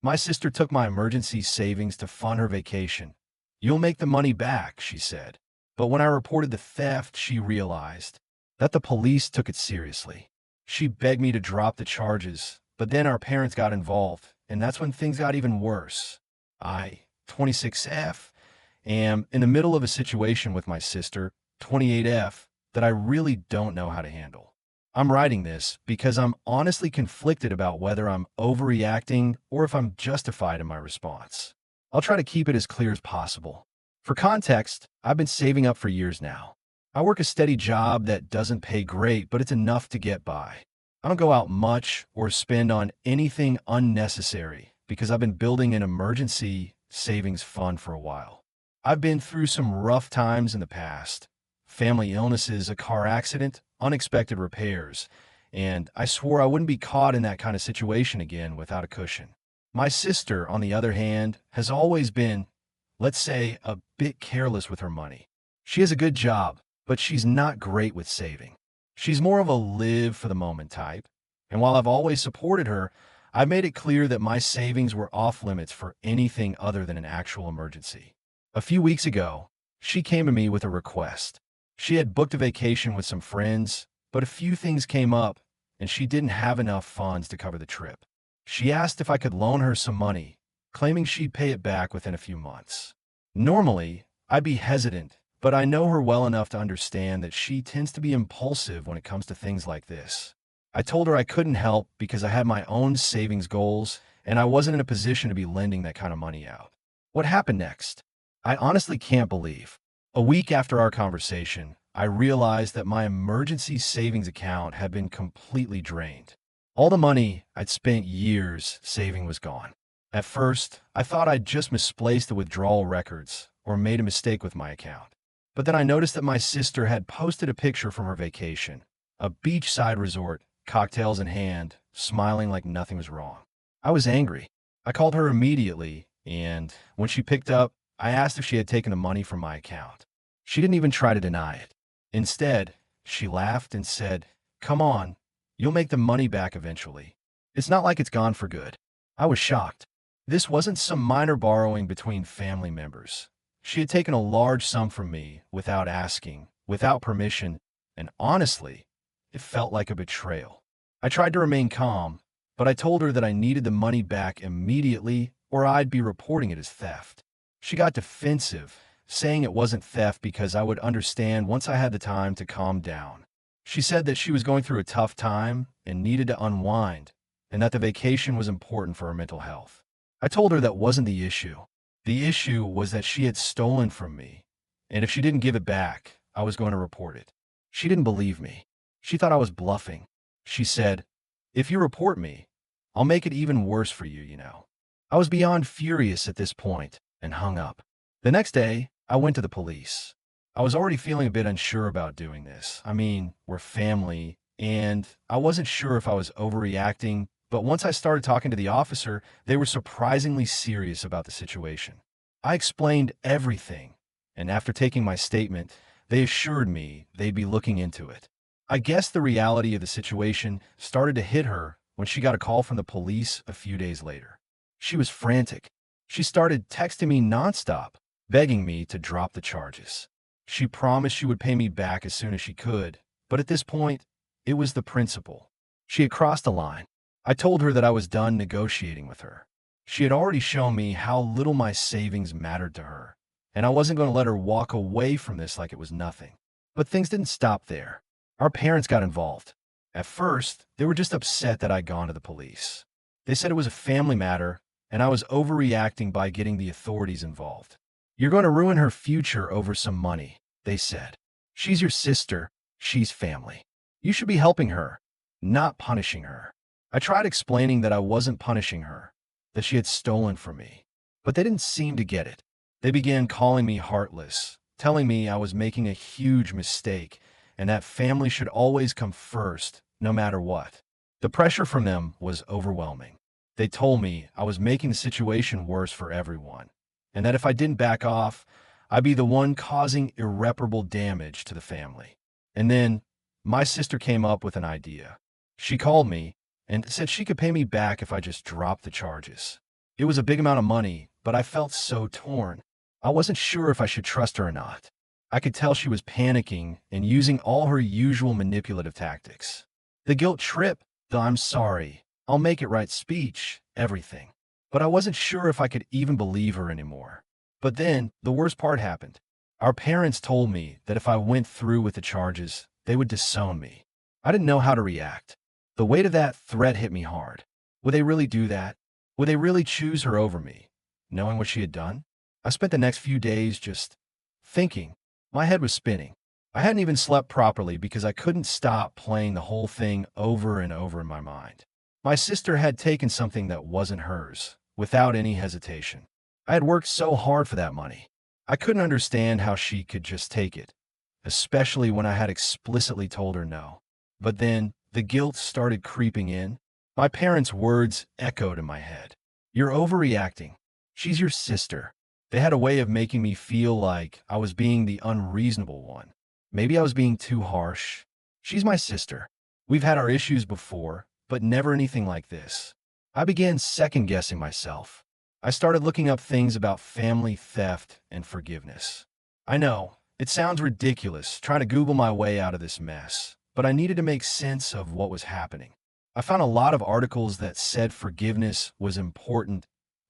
My sister took my emergency savings to fund her vacation. You'll make the money back, she said. But when I reported the theft, she realized that the police took it seriously. She begged me to drop the charges, but then our parents got involved, and that's when things got even worse. I, 26F, am in the middle of a situation with my sister, 28F, that I really don't know how to handle. I'm writing this because I'm honestly conflicted about whether I'm overreacting or if I'm justified in my response. I'll try to keep it as clear as possible. For context, I've been saving up for years now. I work a steady job that doesn't pay great, but it's enough to get by. I don't go out much or spend on anything unnecessary because I've been building an emergency savings fund for a while. I've been through some rough times in the past. Family illnesses, a car accident, unexpected repairs, and I swore I wouldn't be caught in that kind of situation again without a cushion. My sister, on the other hand, has always been, let's say, a bit careless with her money. She has a good job, but she's not great with saving. She's more of a live for the moment type, and while I've always supported her, I've made it clear that my savings were off limits for anything other than an actual emergency. A few weeks ago, she came to me with a request. She had booked a vacation with some friends, but a few things came up, and she didn't have enough funds to cover the trip. She asked if I could loan her some money, claiming she'd pay it back within a few months. Normally, I'd be hesitant, but I know her well enough to understand that she tends to be impulsive when it comes to things like this. I told her I couldn't help because I had my own savings goals, and I wasn't in a position to be lending that kind of money out. What happened next? I honestly can't believe. A week after our conversation, I realized that my emergency savings account had been completely drained. All the money I'd spent years saving was gone. At first, I thought I'd just misplaced the withdrawal records or made a mistake with my account. But then I noticed that my sister had posted a picture from her vacation, a beachside resort, cocktails in hand, smiling like nothing was wrong. I was angry. I called her immediately, and when she picked up, I asked if she had taken the money from my account. She didn't even try to deny it. Instead, she laughed and said, "Come on, you'll make the money back eventually. It's not like it's gone for good." I was shocked. This wasn't some minor borrowing between family members. She had taken a large sum from me without asking, without permission, and honestly, it felt like a betrayal. I tried to remain calm, but I told her that I needed the money back immediately or I'd be reporting it as theft. She got defensive, saying it wasn't theft because I would understand once I had the time to calm down. She said that she was going through a tough time and needed to unwind, and that the vacation was important for her mental health. I told her that wasn't the issue. The issue was that she had stolen from me, and if she didn't give it back, I was going to report it. She didn't believe me. She thought I was bluffing. She said, "If you report me, I'll make it even worse for you, you know." I was beyond furious at this point and hung up. The next day, I went to the police. I was already feeling a bit unsure about doing this. I mean, we're family, and I wasn't sure if I was overreacting, but once I started talking to the officer, they were surprisingly serious about the situation. I explained everything, and after taking my statement, they assured me they'd be looking into it. I guess the reality of the situation started to hit her when she got a call from the police a few days later. She was frantic. She started texting me nonstop, begging me to drop the charges. She promised she would pay me back as soon as she could, but at this point, it was the principle. She had crossed the line. I told her that I was done negotiating with her. She had already shown me how little my savings mattered to her, and I wasn't going to let her walk away from this like it was nothing. But things didn't stop there. Our parents got involved. At first, they were just upset that I'd gone to the police. They said it was a family matter, and I was overreacting by getting the authorities involved. "You're going to ruin her future over some money," they said. "She's your sister. She's family. You should be helping her, not punishing her." I tried explaining that I wasn't punishing her, that she had stolen from me, but they didn't seem to get it. They began calling me heartless, telling me I was making a huge mistake and that family should always come first, no matter what. The pressure from them was overwhelming. They told me I was making the situation worse for everyone, and that if I didn't back off, I'd be the one causing irreparable damage to the family. And then my sister came up with an idea. She called me and said she could pay me back if I just dropped the charges. It was a big amount of money, but I felt so torn. I wasn't sure if I should trust her or not. I could tell she was panicking and using all her usual manipulative tactics. The guilt trip, the "I'm sorry, I'll make it right" speech, everything. But I wasn't sure if I could even believe her anymore. But then, the worst part happened. Our parents told me that if I went through with the charges, they would disown me. I didn't know how to react. The weight of that threat hit me hard. Would they really do that? Would they really choose her over me, knowing what she had done? I spent the next few days just thinking. My head was spinning. I hadn't even slept properly because I couldn't stop playing the whole thing over and over in my mind. My sister had taken something that wasn't hers, without any hesitation. I had worked so hard for that money. I couldn't understand how she could just take it, especially when I had explicitly told her no. But then, the guilt started creeping in. My parents' words echoed in my head. "You're overreacting. She's your sister." They had a way of making me feel like I was being the unreasonable one. Maybe I was being too harsh. She's my sister. We've had our issues before, but never anything like this. I began second-guessing myself. I started looking up things about family theft and forgiveness. I know, it sounds ridiculous trying to Google my way out of this mess, but I needed to make sense of what was happening. I found a lot of articles that said forgiveness was important,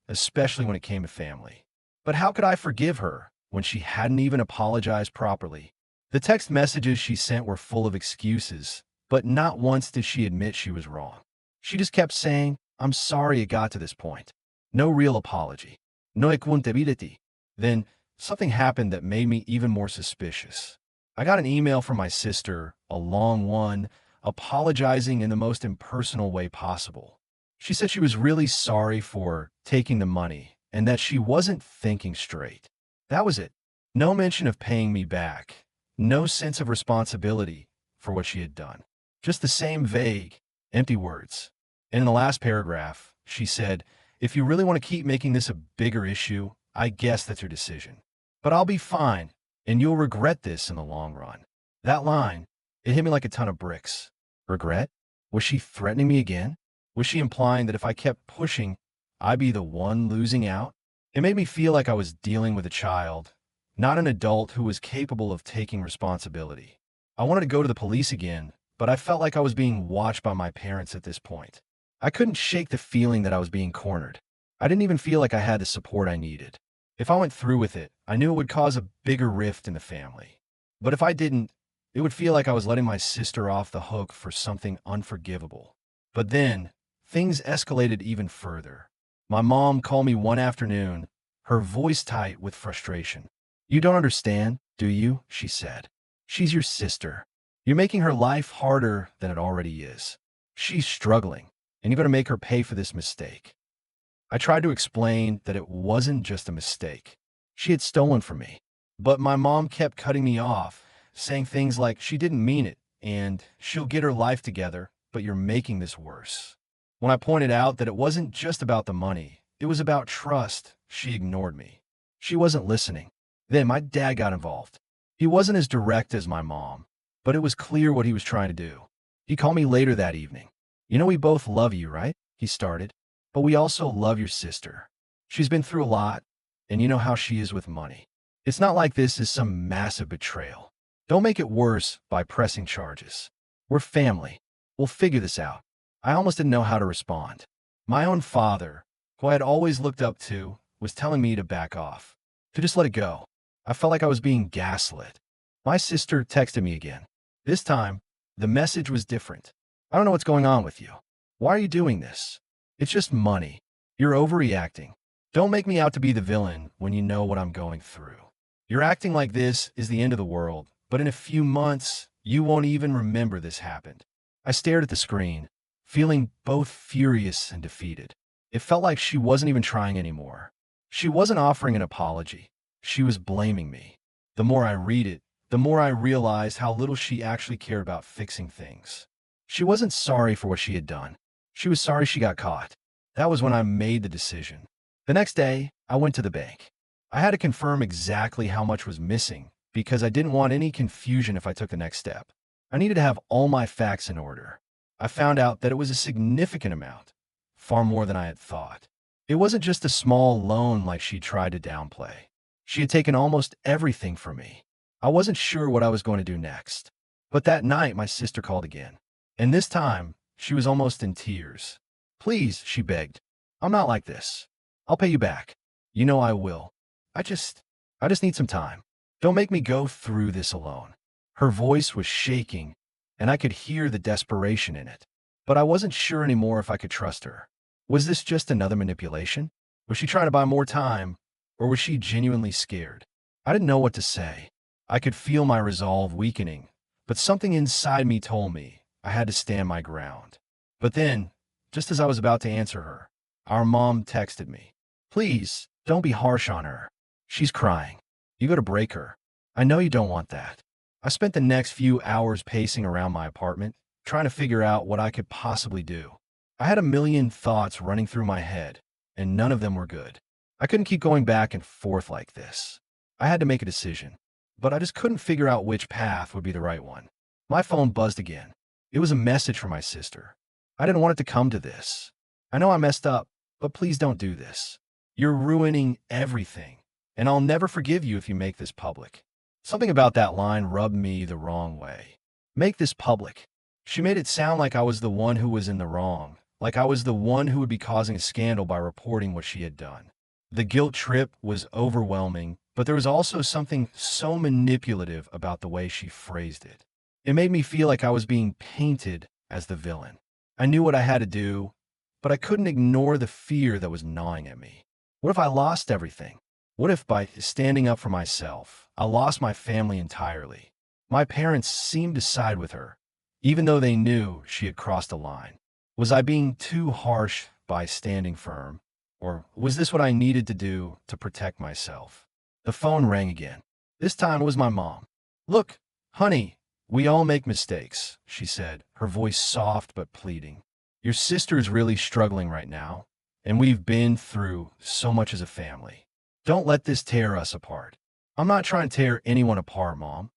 especially when it came to family. But how could I forgive her when she hadn't even apologized properly? The text messages she sent were full of excuses, but not once did she admit she was wrong. She just kept saying, "I'm sorry it got to this point." No real apology. No accountability. Then, something happened that made me even more suspicious. I got an email from my sister, a long one, apologizing in the most impersonal way possible. She said she was really sorry for taking the money and that she wasn't thinking straight. That was it. No mention of paying me back. No sense of responsibility for what she had done. Just the same vague, empty words. And in the last paragraph, she said, "If you really want to keep making this a bigger issue, I guess that's your decision. But I'll be fine, and you'll regret this in the long run." That line, it hit me like a ton of bricks. Regret? Was she threatening me again? Was she implying that if I kept pushing, I'd be the one losing out? It made me feel like I was dealing with a child, not an adult who was capable of taking responsibility. I wanted to go to the police again, but I felt like I was being watched by my parents at this point. I couldn't shake the feeling that I was being cornered. I didn't even feel like I had the support I needed. If I went through with it, I knew it would cause a bigger rift in the family. But if I didn't, it would feel like I was letting my sister off the hook for something unforgivable. But then, things escalated even further. My mom called me one afternoon, her voice tight with frustration. "You don't understand, do you?" she said. "She's your sister. You're making her life harder than it already is. She's struggling, and you're going to make her pay for this mistake." I tried to explain that it wasn't just a mistake. She had stolen from me. But my mom kept cutting me off, saying things like she didn't mean it, and she'll get her life together, but you're making this worse. When I pointed out that it wasn't just about the money, it was about trust, she ignored me. She wasn't listening. Then my dad got involved. He wasn't as direct as my mom, but it was clear what he was trying to do. He called me later that evening. "You know we both love you, right?" he started. "But we also love your sister. She's been through a lot, and you know how she is with money. It's not like this is some massive betrayal. Don't make it worse by pressing charges. We're family. We'll figure this out." I almost didn't know how to respond. My own father, who I had always looked up to, was telling me to back off, to just let it go. I felt like I was being gaslit. My sister texted me again. This time, the message was different. "I don't know what's going on with you. Why are you doing this? It's just money. You're overreacting. Don't make me out to be the villain when you know what I'm going through. You're acting like this is the end of the world, but in a few months, you won't even remember this happened." I stared at the screen, feeling both furious and defeated. It felt like she wasn't even trying anymore. She wasn't offering an apology. She was blaming me. The more I read it, the more I realized how little she actually cared about fixing things. She wasn't sorry for what she had done. She was sorry she got caught. That was when I made the decision. The next day, I went to the bank. I had to confirm exactly how much was missing because I didn't want any confusion if I took the next step. I needed to have all my facts in order. I found out that it was a significant amount, far more than I had thought. It wasn't just a small loan like she tried to downplay. She had taken almost everything from me. I wasn't sure what I was going to do next. But that night, my sister called again. And this time, she was almost in tears. "Please," she begged. "I'm not like this. I'll pay you back. You know I will. I just, I just need some time. Don't make me go through this alone." Her voice was shaking, and I could hear the desperation in it. But I wasn't sure anymore if I could trust her. Was this just another manipulation? Was she trying to buy more time, or was she genuinely scared? I didn't know what to say. I could feel my resolve weakening, but something inside me told me I had to stand my ground. But then, just as I was about to answer her, our mom texted me. "Please, don't be harsh on her. She's crying. You got to break her. I know you don't want that." I spent the next few hours pacing around my apartment, trying to figure out what I could possibly do. I had a million thoughts running through my head, and none of them were good. I couldn't keep going back and forth like this. I had to make a decision, but I just couldn't figure out which path would be the right one. My phone buzzed again. It was a message from my sister. "I didn't want it to come to this. I know I messed up, but please don't do this. You're ruining everything, and I'll never forgive you if you make this public." Something about that line rubbed me the wrong way. Make this public. She made it sound like I was the one who was in the wrong, like I was the one who would be causing a scandal by reporting what she had done. The guilt trip was overwhelming, but there was also something so manipulative about the way she phrased it. It made me feel like I was being painted as the villain. I knew what I had to do, but I couldn't ignore the fear that was gnawing at me. What if I lost everything? What if by standing up for myself, I lost my family entirely? My parents seemed to side with her, even though they knew she had crossed a line. Was I being too harsh by standing firm? Or was this what I needed to do to protect myself? The phone rang again. This time it was my mom. "Look, honey, we all make mistakes," she said, her voice soft but pleading. "Your sister's really struggling right now, and we've been through so much as a family. Don't let this tear us apart." "I'm not trying to tear anyone apart, Mom,"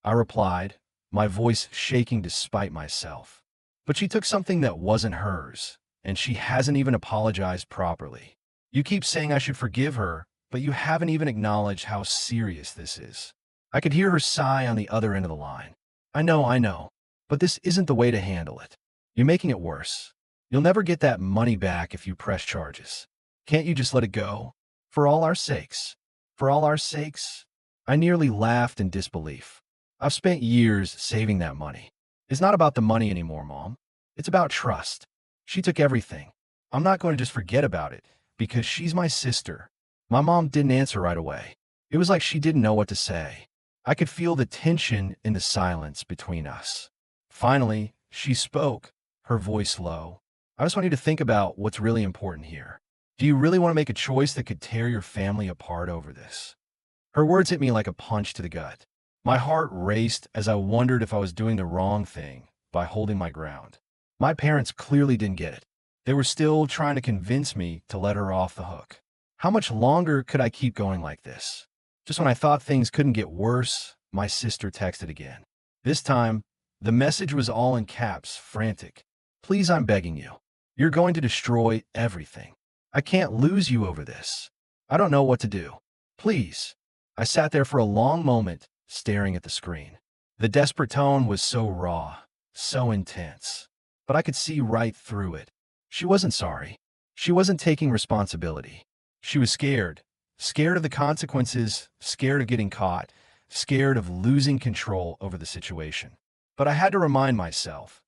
I replied, my voice shaking despite myself. But she took something that wasn't hers, and she hasn't even apologized properly. "You keep saying I should forgive her, but you haven't even acknowledged how serious this is." I could hear her sigh on the other end of the line. I know, but this isn't the way to handle it. You're making it worse. You'll never get that money back if you press charges. Can't you just let it go? For all our sakes. For all our sakes?" I nearly laughed in disbelief. "I've spent years saving that money. It's not about the money anymore, Mom. It's about trust. She took everything. I'm not going to just forget about it because she's my sister." My mom didn't answer right away. It was like she didn't know what to say. I could feel the tension in the silence between us. Finally, she spoke, her voice low. "I just want you to think about what's really important here. Do you really want to make a choice that could tear your family apart over this?" Her words hit me like a punch to the gut. My heart raced as I wondered if I was doing the wrong thing by holding my ground. My parents clearly didn't get it. They were still trying to convince me to let her off the hook. How much longer could I keep going like this? Just when I thought things couldn't get worse, my sister texted again. This time, the message was all in caps, frantic. "Please, I'm begging you. You're going to destroy everything. I can't lose you over this. I don't know what to do. Please." I sat there for a long moment, staring at the screen. The desperate tone was so raw, so intense. But I could see right through it. She wasn't sorry. She wasn't taking responsibility. She was scared. Scared of the consequences, scared of getting caught, scared of losing control over the situation. But I had to remind myself,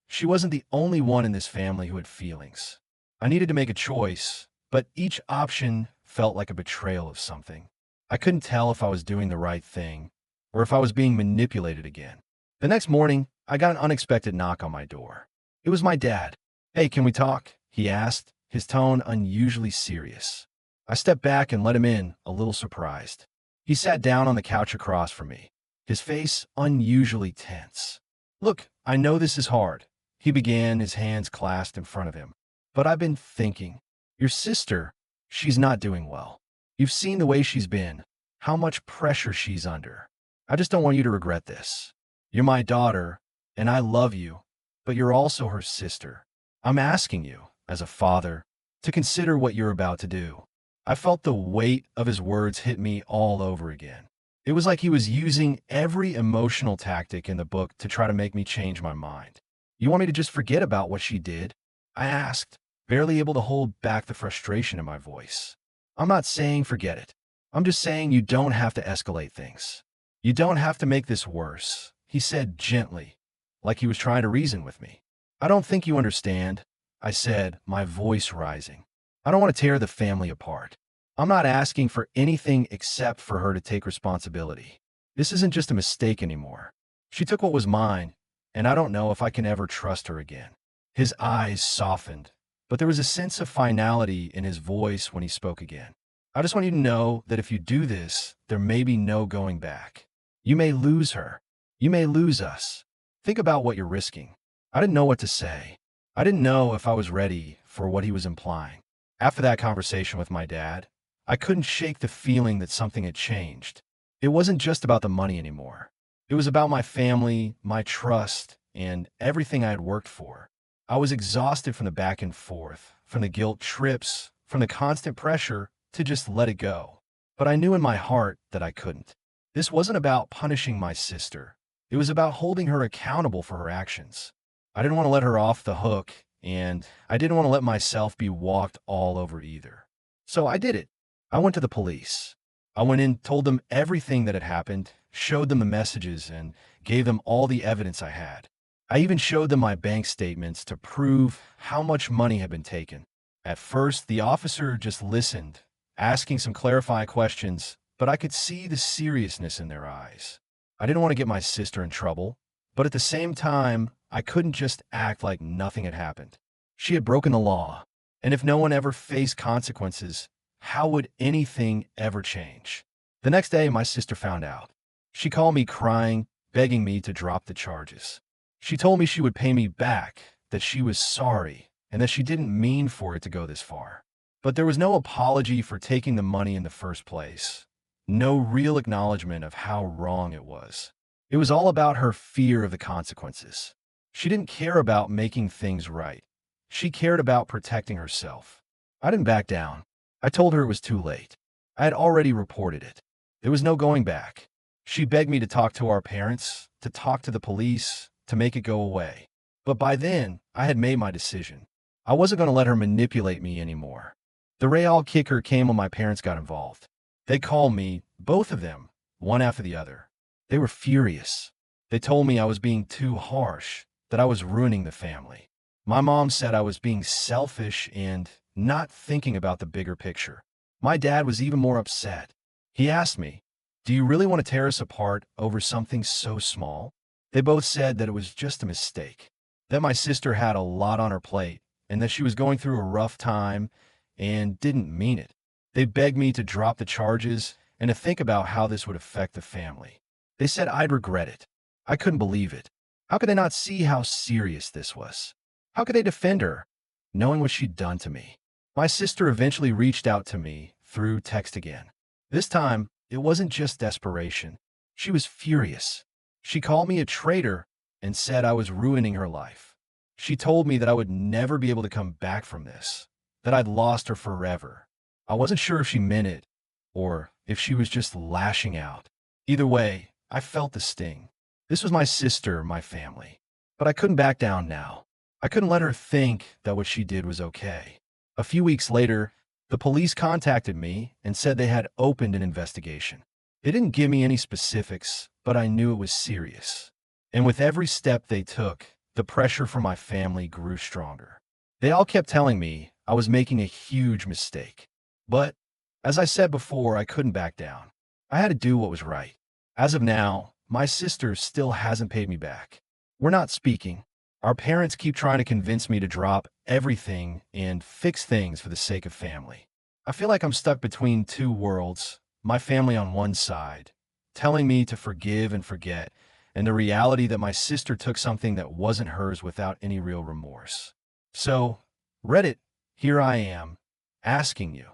she wasn't the only one in this family who had feelings. I needed to make a choice, but each option felt like a betrayal of something. I couldn't tell if I was doing the right thing or if I was being manipulated again. The next morning, I got an unexpected knock on my door. It was my dad. "Hey, can we talk?" he asked, his tone unusually serious. I stepped back and let him in, a little surprised. He sat down on the couch across from me, his face unusually tense. "Look, I know this is hard," he began, his hands clasped in front of him. "But I've been thinking. Your sister, she's not doing well. You've seen the way she's been, how much pressure she's under. I just don't want you to regret this. You're my daughter, and I love you, but you're also her sister. I'm asking you, as a father, to consider what you're about to do." I felt the weight of his words hit me all over again. It was like he was using every emotional tactic in the book to try to make me change my mind. "You want me to just forget about what she did?" I asked, barely able to hold back the frustration in my voice. "I'm not saying forget it. I'm just saying you don't have to escalate things. You don't have to make this worse," he said gently, like he was trying to reason with me. "I don't think you understand," I said, my voice rising. "I don't want to tear the family apart. I'm not asking for anything except for her to take responsibility. This isn't just a mistake anymore. She took what was mine, and I don't know if I can ever trust her again." His eyes softened, but there was a sense of finality in his voice when he spoke again. "I just want you to know that if you do this, there may be no going back. You may lose her. You may lose us. Think about what you're risking." I didn't know what to say. I didn't know if I was ready for what he was implying. After that conversation with my dad, I couldn't shake the feeling that something had changed. It wasn't just about the money anymore. It was about my family, my trust, and everything I had worked for. I was exhausted from the back and forth, from the guilt trips, from the constant pressure to just let it go. But I knew in my heart that I couldn't. This wasn't about punishing my sister. It was about holding her accountable for her actions. I didn't want to let her off the hook, and I didn't want to let myself be walked all over either. So I did it. I went to the police. I went in, told them everything that had happened, showed them the messages, and gave them all the evidence I had. I even showed them my bank statements to prove how much money had been taken. At first, the officer just listened, asking some clarifying questions, but I could see the seriousness in their eyes. I didn't want to get my sister in trouble, but at the same time, I couldn't just act like nothing had happened. She had broken the law, and if no one ever faced consequences, how would anything ever change? The next day, my sister found out. She called me crying, begging me to drop the charges. She told me she would pay me back, that she was sorry, and that she didn't mean for it to go this far. But there was no apology for taking the money in the first place. No real acknowledgement of how wrong it was. It was all about her fear of the consequences. She didn't care about making things right. She cared about protecting herself. I didn't back down. I told her it was too late. I had already reported it. There was no going back. She begged me to talk to our parents, to talk to the police, to make it go away. But by then, I had made my decision. I wasn't going to let her manipulate me anymore. The real kicker came when my parents got involved. They called me, both of them, one after the other. They were furious. They told me I was being too harsh, that I was ruining the family. My mom said I was being selfish and not thinking about the bigger picture. My dad was even more upset. He asked me, "Do you really want to tear us apart over something so small?" They both said that it was just a mistake, that my sister had a lot on her plate, and that she was going through a rough time and didn't mean it. They begged me to drop the charges and to think about how this would affect the family. They said I'd regret it. I couldn't believe it. How could they not see how serious this was? How could they defend her, knowing what she'd done to me? My sister eventually reached out to me through text again. This time, it wasn't just desperation. She was furious. She called me a traitor and said I was ruining her life. She told me that I would never be able to come back from this, that I'd lost her forever. I wasn't sure if she meant it or if she was just lashing out. Either way, I felt the sting. This was my sister, my family. But I couldn't back down now. I couldn't let her think that what she did was okay. A few weeks later, the police contacted me and said they had opened an investigation. They didn't give me any specifics, but I knew it was serious. And with every step they took, the pressure from my family grew stronger. They all kept telling me I was making a huge mistake. But, as I said before, I couldn't back down. I had to do what was right. As of now, my sister still hasn't paid me back. We're not speaking. Our parents keep trying to convince me to drop everything and fix things for the sake of family. I feel like I'm stuck between two worlds, my family on one side, telling me to forgive and forget, and the reality that my sister took something that wasn't hers without any real remorse. So, Reddit, here I am, asking you,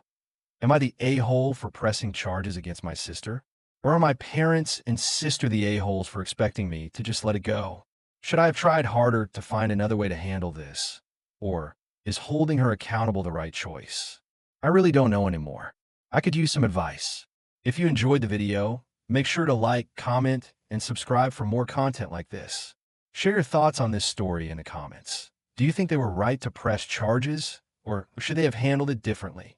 am I the a-hole for pressing charges against my sister? Or are my parents and sister the a-holes for expecting me to just let it go? Should I have tried harder to find another way to handle this? Or Is holding her accountable the right choice? I really don't know anymore. I could use some advice. If you enjoyed the video, make sure to like, comment, and subscribe for more content like this. Share your thoughts on this story in the comments. Do you think they were right to press charges, or should they have handled it differently?